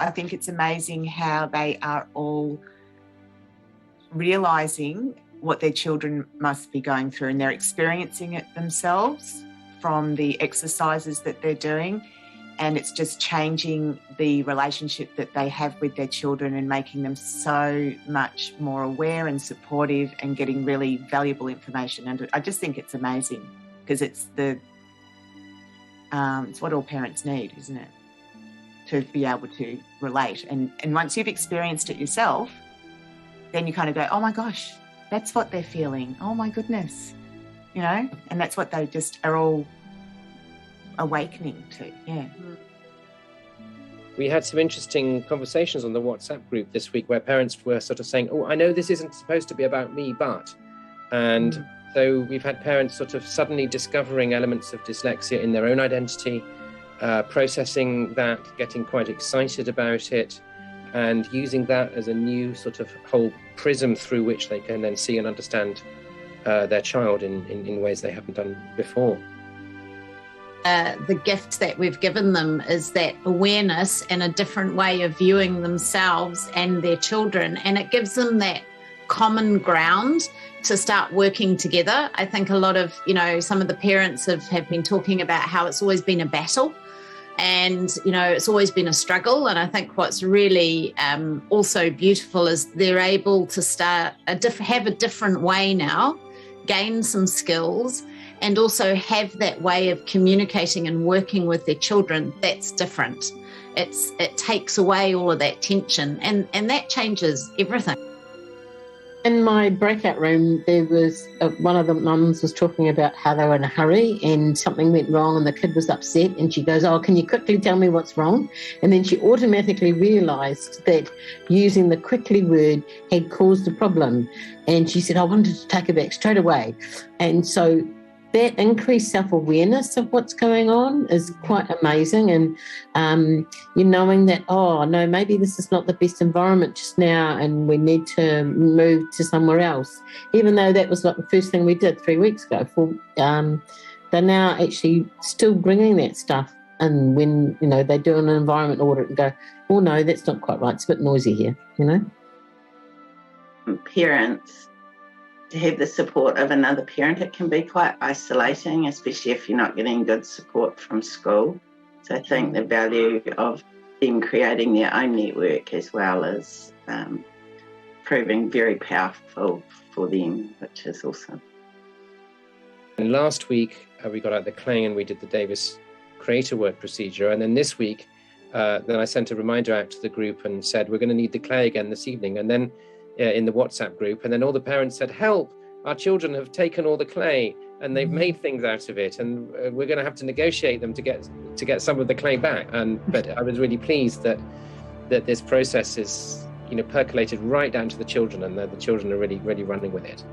I think it's amazing how they are all realising what their children must be going through, and they're experiencing it themselves from the exercises that they're doing, and it's just changing the relationship that they have with their children and making them so much more aware and supportive and getting really valuable information. And I just think it's amazing because it's what all parents need, isn't it? To be able to relate. And once you've experienced it yourself, then you kind of go, oh my gosh, that's what they're feeling. Oh my goodness, you know? And that's what they just are all awakening to, yeah. We had some interesting conversations on the WhatsApp group this week where parents were sort of saying, oh, I know this isn't supposed to be about me, but. And so we've had parents sort of suddenly discovering elements of dyslexia in their own identity, processing that, getting quite excited about it, and using that as a new sort of whole prism through which they can then see and understand their child in ways they haven't done before. The gift that we've given them is that awareness and a different way of viewing themselves and their children, and it gives them that common ground to start working together. I think a lot of, some of the parents have been talking about how it's always been a battle and, it's always been a struggle. And I think what's really also beautiful is they're able to start have a different way now, gain some skills, and also have that way of communicating and working with their children that's different. It takes away all of that tension and that changes everything. In my breakout room, there was one of the mums was talking about how they were in a hurry and something went wrong and the kid was upset, and she goes, oh, can you quickly tell me what's wrong? And then she automatically realised that using the quickly word had caused the problem. And she said, I wanted to take it back straight away. And so that increased self-awareness of what's going on is quite amazing. And you're knowing that, oh, no, maybe this is not the best environment just now and we need to move to somewhere else. Even though that was like the first thing we did 3 weeks ago. They're now actually still bringing that stuff. And when, they do an environment audit and go, oh, no, that's not quite right. It's a bit noisy here, Parents, to have the support of another parent, it can be quite isolating, especially if you're not getting good support from school. So I think the value of them creating their own network as well is proving very powerful for them, which is awesome. And last week, we got out the clay and we did the Davis creator work procedure. And then this week, then I sent a reminder out to the group and said, we're going to need the clay again this evening. And then in the WhatsApp group, and then all the parents said, help, our children have taken all the clay and they've made things out of it, and we're going to have to negotiate them to get some of the clay back. But I was really pleased that this process is percolated right down to the children, and the children are really, really running with it.